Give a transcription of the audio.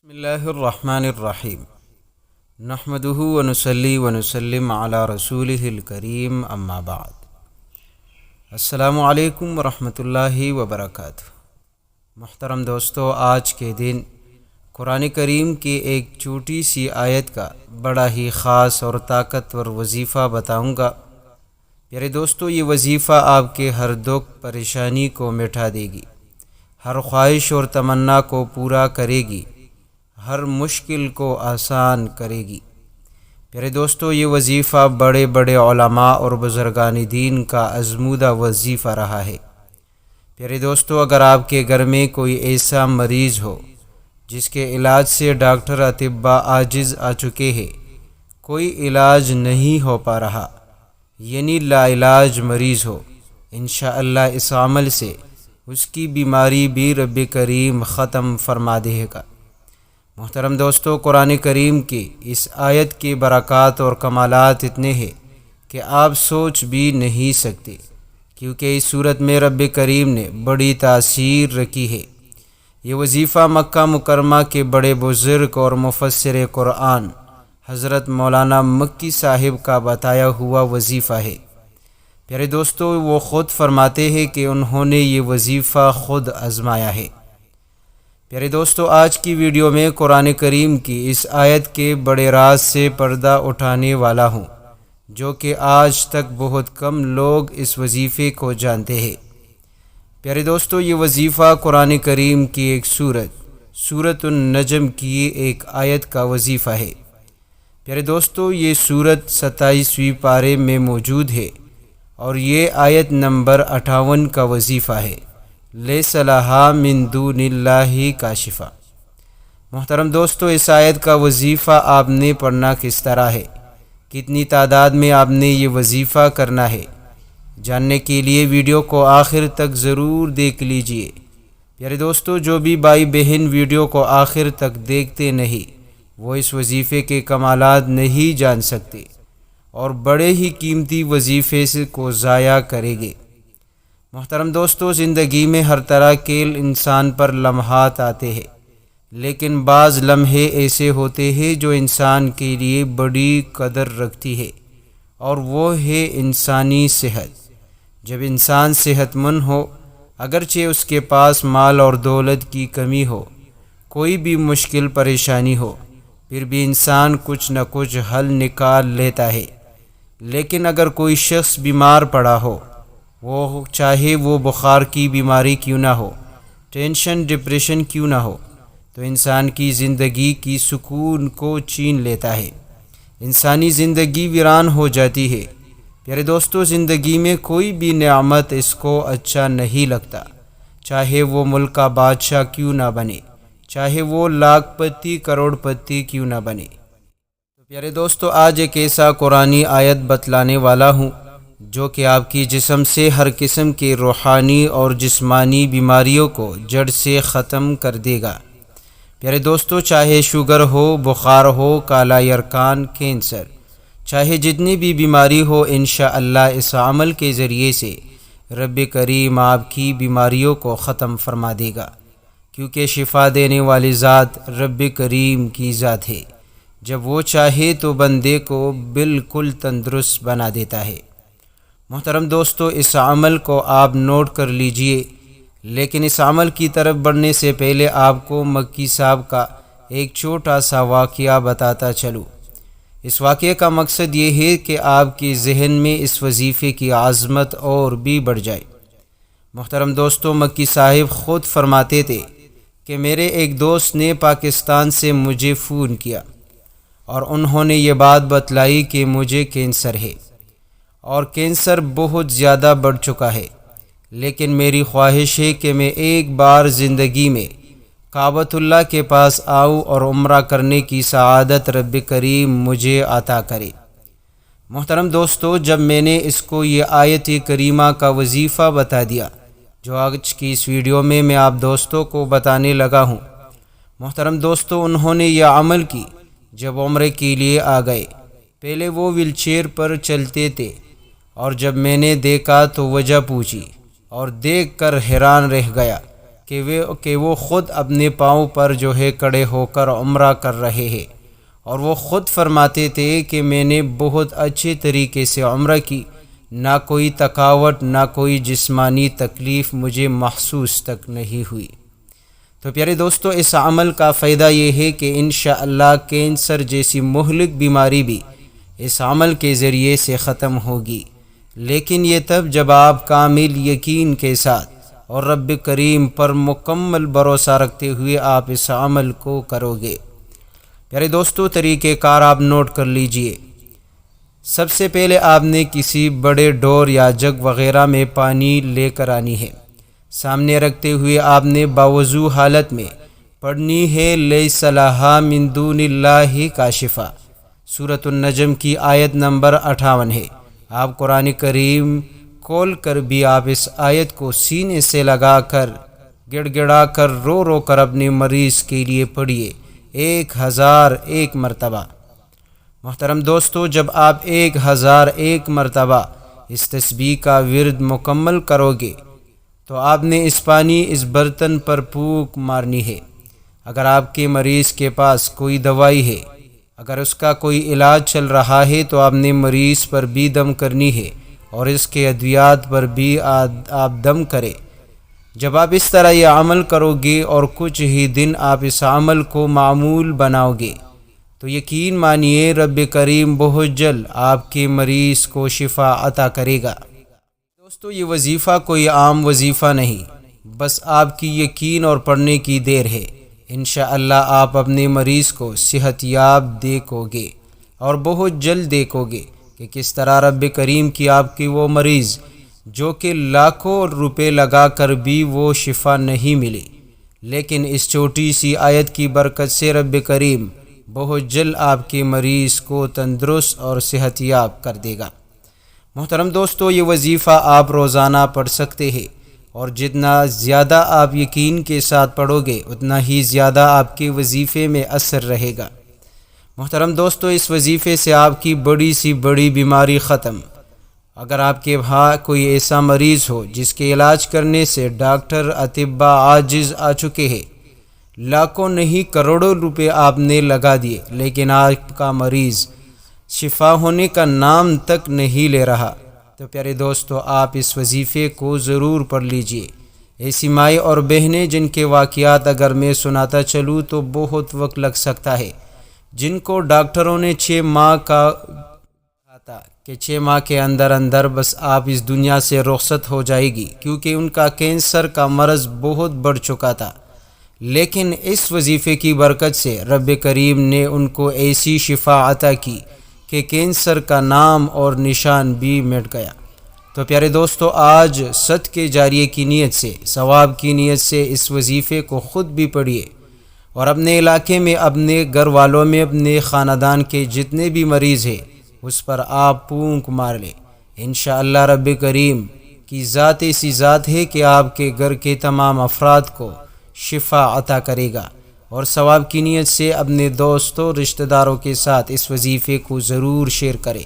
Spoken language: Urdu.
بسم اللہ الرحمن الرحیم نحمدہ ونصلی ونسلم علی رسولہ الکریم اما بعد۔ السلام علیکم ورحمۃ اللہ وبرکاتہ۔ محترم دوستو، آج کے دن قرآن کریم کی ایک چھوٹی سی آیت کا بڑا ہی خاص اور طاقتور وظیفہ بتاؤں گا۔ پیارے دوستو، یہ وظیفہ آپ کے ہر دکھ پریشانی کو مٹا دے گی، ہر خواہش اور تمنا کو پورا کرے گی، ہر مشکل کو آسان کرے گی۔ پیارے دوستو، یہ وظیفہ بڑے بڑے علماء اور بزرگان دین کا آزمودہ وظیفہ رہا ہے۔ پیارے دوستو، اگر آپ کے گھر میں کوئی ایسا مریض ہو جس کے علاج سے ڈاکٹر اطباء عاجز آ چکے ہیں، کوئی علاج نہیں ہو پا رہا، یعنی لا علاج مریض ہو، انشاءاللہ اس عمل سے اس کی بیماری بھی رب کریم ختم فرما دے گا۔ محترم دوستو، قرآن کریم کی اس آیت کے برکات اور کمالات اتنے ہیں کہ آپ سوچ بھی نہیں سکتے، کیونکہ اس صورت میں رب کریم نے بڑی تاثیر رکھی ہے۔ یہ وظیفہ مکہ مکرمہ کے بڑے بزرگ اور مفسر قرآن حضرت مولانا مکی صاحب کا بتایا ہوا وظیفہ ہے۔ پیارے دوستو، وہ خود فرماتے ہیں کہ انہوں نے یہ وظیفہ خود آزمایا ہے۔ پیارے دوستو، آج کی ویڈیو میں قرآن کریم کی اس آیت کے بڑے راز سے پردہ اٹھانے والا ہوں، جو کہ آج تک بہت کم لوگ اس وظیفے کو جانتے ہیں۔ پیارے دوستو، یہ وظیفہ قرآن کریم کی ایک سورۃ النجم کی ایک آیت کا وظیفہ ہے۔ پیارے دوستو، یہ سورت 27ویں پارے میں موجود ہے اور یہ آیت نمبر 58 کا وظیفہ ہے۔ لیس لہا من دون اللہ کاشفہ۔ محترم دوستو، اس آیت کا وظیفہ آپ نے پڑھنا کس طرح ہے، کتنی تعداد میں آپ نے یہ وظیفہ کرنا ہے، جاننے کے لیے ویڈیو کو آخر تک ضرور دیکھ لیجئے۔ پیارے دوستو، جو بھی بھائی بہن ویڈیو کو آخر تک دیکھتے نہیں، وہ اس وظیفے کے کمالات نہیں جان سکتے اور بڑے ہی قیمتی وظیفے کو ضائع کریں گے۔ محترم دوستو، زندگی میں ہر طرح کے انسان پر لمحات آتے ہیں، لیکن بعض لمحے ایسے ہوتے ہیں جو انسان کے لیے بڑی قدر رکھتی ہے، اور وہ ہے انسانی صحت۔ جب انسان صحت مند ہو، اگرچہ اس کے پاس مال اور دولت کی کمی ہو، کوئی بھی مشکل پریشانی ہو، پھر بھی انسان کچھ نہ کچھ حل نکال لیتا ہے۔ لیکن اگر کوئی شخص بیمار پڑا ہو، چاہے وہ بخار کی بیماری کیوں نہ ہو، ٹینشن ڈپریشن کیوں نہ ہو، تو انسان کی زندگی کی سکون کو چھین لیتا ہے، انسانی زندگی ویران ہو جاتی ہے۔ پیارے دوستو، زندگی میں کوئی بھی نعمت اس کو اچھا نہیں لگتا، چاہے وہ ملک کا بادشاہ کیوں نہ بنے، چاہے وہ لاکھ پتی کروڑ پتی کیوں نہ بنے۔ تو پیارے دوستو، آج ایک ایسا قرآنی آیت بتلانے والا ہوں جو کہ آپ کی جسم سے ہر قسم کے روحانی اور جسمانی بیماریوں کو جڑ سے ختم کر دے گا۔ پیارے دوستو، چاہے شوگر ہو، بخار ہو، کالا یرقان، کینسر، چاہے جتنی بھی بیماری ہو، انشاءاللہ اس عمل کے ذریعے سے رب کریم آپ کی بیماریوں کو ختم فرما دے گا، کیونکہ شفا دینے والی ذات رب کریم کی ذات ہے۔ جب وہ چاہے تو بندے کو بالکل تندرست بنا دیتا ہے۔ محترم دوستو، اس عمل کو آپ نوٹ کر لیجئے، لیکن اس عمل کی طرف بڑھنے سے پہلے آپ کو مکی صاحب کا ایک چھوٹا سا واقعہ بتاتا چلوں۔ اس واقعے کا مقصد یہ ہے کہ آپ کے ذہن میں اس وظیفے کی عظمت اور بھی بڑھ جائے۔ محترم دوستو، مکی صاحب خود فرماتے تھے کہ میرے ایک دوست نے پاکستان سے مجھے فون کیا اور انہوں نے یہ بات بتلائی کہ مجھے کینسر ہے اور کینسر بہت زیادہ بڑھ چکا ہے، لیکن میری خواہش ہے کہ میں ایک بار زندگی میں کعبۃ اللہ کے پاس آؤں اور عمرہ کرنے کی سعادت رب کریم مجھے عطا کرے۔ محترم دوستو، جب میں نے اس کو یہ آیت کریمہ کا وظیفہ بتا دیا جو آج کی اس ویڈیو میں آپ دوستوں کو بتانے لگا ہوں، محترم دوستو، انہوں نے یہ عمل کی۔ جب عمرے کے لیے آ گئے، پہلے وہ ویل چیئر پر چلتے تھے، اور جب میں نے دیکھا تو وجہ پوچھی اور دیکھ کر حیران رہ گیا کہ وہ خود اپنے پاؤں پر جو ہے کڑے ہو کر عمرہ کر رہے ہیں، اور وہ خود فرماتے تھے کہ میں نے بہت اچھے طریقے سے عمرہ کی، نہ کوئی تھکاوٹ نہ کوئی جسمانی تکلیف مجھے محسوس تک نہیں ہوئی۔ تو پیارے دوستو، اس عمل کا فائدہ یہ ہے کہ انشاءاللہ کینسر جیسی مہلک بیماری بھی اس عمل کے ذریعے سے ختم ہوگی، لیکن یہ تب جب آپ کامل یقین کے ساتھ اور رب کریم پر مکمل بھروسہ رکھتے ہوئے آپ اس عمل کو کرو گے۔ پیارے دوستو، طریقہ کار آپ نوٹ کر لیجئے۔ سب سے پہلے آپ نے کسی بڑے ڈور یا جگ وغیرہ میں پانی لے کر آنی ہے۔ سامنے رکھتے ہوئے آپ نے باوضو حالت میں پڑھنی ہے لیس لہا من دون اللہ کاشفہ، سورۃ النجم کی آیت نمبر 58 ہے۔ آپ قرآن کریم کھول کر بھی آپ اس آیت کو سینے سے لگا کر گڑ گڑا کر رو رو کر اپنے مریض کے لیے پڑھیے 1001 مرتبہ۔ محترم دوستو، جب آپ 1001 مرتبہ اس تسبیح کا ورد مکمل کرو گے تو آپ نے اس پانی اس برتن پر پھونک مارنی ہے۔ اگر آپ کے مریض کے پاس کوئی دوائی ہے، اگر اس کا کوئی علاج چل رہا ہے، تو آپ نے مریض پر بھی دم کرنی ہے اور اس کے ادویات پر بھی آپ دم کرے۔ جب آپ اس طرح یہ عمل کرو گے اور کچھ ہی دن آپ اس عمل کو معمول بناؤ گے تو یقین مانیے رب کریم بہت جلد آپ کے مریض کو شفا عطا کرے گا۔ دوستو، یہ وظیفہ کوئی عام وظیفہ نہیں، بس آپ کی یقین اور پڑھنے کی دیر ہے۔ انشاءاللہ آپ اپنے مریض کو صحت یاب دیکھو گے اور بہت جلد دیکھو گے کہ کس طرح رب کریم کی آپ کی وہ مریض جو کہ لاکھوں روپے لگا کر بھی وہ شفا نہیں ملی، لیکن اس چھوٹی سی آیت کی برکت سے رب کریم بہت جلد آپ کے مریض کو تندرست اور صحت یاب کر دے گا۔ محترم دوستو، یہ وظیفہ آپ روزانہ پڑھ سکتے ہیں، اور جتنا زیادہ آپ یقین کے ساتھ پڑھو گے اتنا ہی زیادہ آپ کے وظیفے میں اثر رہے گا۔ محترم دوستو، اس وظیفے سے آپ کی بڑی سی بڑی بیماری ختم۔ اگر آپ کے وہاں کوئی ایسا مریض ہو جس کے علاج کرنے سے ڈاکٹر اطباء عاجز آ چکے ہیں، لاکھوں نہیں کروڑوں روپے آپ نے لگا دیے، لیکن آپ کا مریض شفا ہونے کا نام تک نہیں لے رہا، تو پیارے دوستو آپ اس وظیفے کو ضرور پڑھ لیجئے۔ ایسی مائیں اور بہنیں جن کے واقعات اگر میں سناتا چلوں تو بہت وقت لگ سکتا ہے، جن کو ڈاکٹروں نے 6 ماہ کا کہا تھا کہ 6 ماہ کے اندر اندر بس آپ اس دنیا سے رخصت ہو جائے گی، کیونکہ ان کا کینسر کا مرض بہت بڑھ چکا تھا، لیکن اس وظیفے کی برکت سے رب کریم نے ان کو ایسی شفا عطا کی کہ کینسر کا نام اور نشان بھی مٹ گیا۔ تو پیارے دوستو، آج صدقے جاریہ کی نیت سے، ثواب کی نیت سے اس وظیفے کو خود بھی پڑھیے، اور اپنے علاقے میں، اپنے گھر والوں میں، اپنے خاندان کے جتنے بھی مریض ہیں اس پر آپ پھونک مار لیں۔ انشاءاللہ رب کریم کی ذات ایسی ذات ہے کہ آپ کے گھر کے تمام افراد کو شفا عطا کرے گا، اور ثواب کی نیت سے اپنے دوستوں رشتہ داروں کے ساتھ اس وظیفے کو ضرور شیئر کریں۔